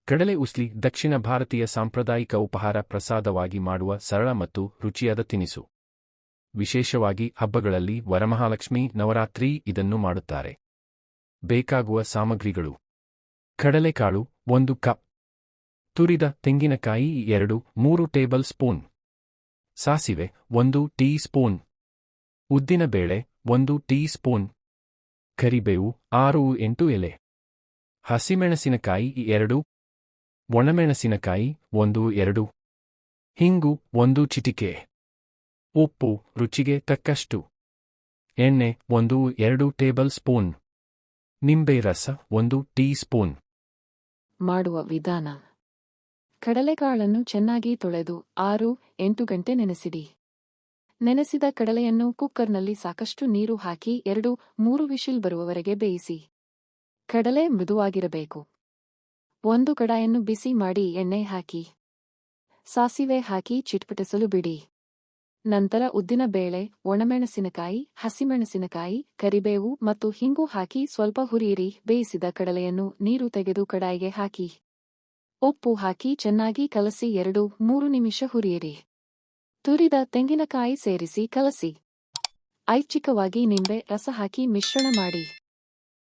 ಕಡಲೆ ಉಸ್ಲಿ ದಕ್ಷಿಣ ಭಾರತೀಯ ಸಾಂಪ್ರದಾಯಿಕ ಉಪಹಾರ ಪ್ರಸಾದವಾಗಿ ಮಾಡುವ ಸರಳ ಮತ್ತು ರುಚಿಯಾದ ತಿನಿಸು. ವಿಶೇಷವಾಗಿ ಹಬ್ಬಗಳಲ್ಲಿ ವರಮಹಾಲಕ್ಷ್ಮಿ, ನವರಾತ್ರಿ ಇದನ್ನು ಮಾಡುತ್ತಾರೆ. ಬೇಕಾಗುವ ಸಾಮಗ್ರಿಗಳು: ಕಡಲೆಕಾಳು 1 ಕಪ್, ತುರಿದ ತೆಂಗಿನಕಾಯಿ 2-3 ಟೇಬಲ್ ಸ್ಪೂನ್, ಸಾಸಿವೆ 1 ಟೀ ಸ್ಪೂನ್, ಉದ್ದಿನಬೇಳೆ 1 ಟೀ ಸ್ಪೂನ್, ಕರಿಬೇವು 6-8 ಎಲೆ, ಹಸಿಮೆಣಸಿನಕಾಯಿ 2, ಒಣಮೆಣಸಿನಕಾಯಿ 1-2, ಹಿಂಗು 1 ಚಿಟಿಕೆ, ಉಪ್ಪು ರುಚಿಗೆ ತಕ್ಕಷ್ಟು, ಎಣ್ಣೆ 1-2 ಟೇಬಲ್ ಸ್ಪೂನ್, ನಿಂಬೆ ರಸ 1 ಟೀ ಸ್ಪೂನ್. ಮಾಡುವ ವಿಧಾನ: ಕಡಲೆಕಾಳನ್ನು ಚೆನ್ನಾಗಿ ತೊಳೆದು 6-8 ಗಂಟೆ ನೆನೆಸಿಡಿ. ನೆನೆಸಿದ ಕಡಲೆಯನ್ನು ಕುಕ್ಕರ್ನಲ್ಲಿ ಸಾಕಷ್ಟು ನೀರು ಹಾಕಿ 2-3 ವಿಶಿಲ್ ಬರುವವರೆಗೆ ಬೇಯಿಸಿ. ಕಡಲೆ ಮೃದುವಾಗಿರಬೇಕು. ಒಂದು ಕಡಾಯನ್ನು ಬಿಸಿ ಮಾಡಿ ಎಣ್ಣೆ ಹಾಕಿ, ಸಾಸಿವೆ ಹಾಕಿ ಚಿಟ್ಪಟಿಸಲು ಬಿಡಿ. ನಂತರ ಉದ್ದಿನ ಬೇಳೆ, ಒಣಮೆಣಸಿನಕಾಯಿ, ಹಸಿಮೆಣಸಿನಕಾಯಿ, ಕರಿಬೇವು ಮತ್ತು ಹಿಂಗು ಹಾಕಿ ಸ್ವಲ್ಪ ಹುರಿಯಿರಿ. ಬೇಯಿಸಿದ ಕಡಲೆಯನ್ನು ನೀರು ತೆಗೆದು ಕಡಾಯಿಗೆ ಹಾಕಿ, ಉಪ್ಪು ಹಾಕಿ ಚೆನ್ನಾಗಿ ಕಲಸಿ 2-3 ನಿಮಿಷ ಹುರಿಯಿರಿ. ತುರಿದ ತೆಂಗಿನಕಾಯಿ ಸೇರಿಸಿ ಕಲಸಿ. ಚಿಕ್ಕವಾಗಿ ನಿಂಬೆ ರಸ ಹಾಕಿ ಮಿಶ್ರಣ ಮಾಡಿ.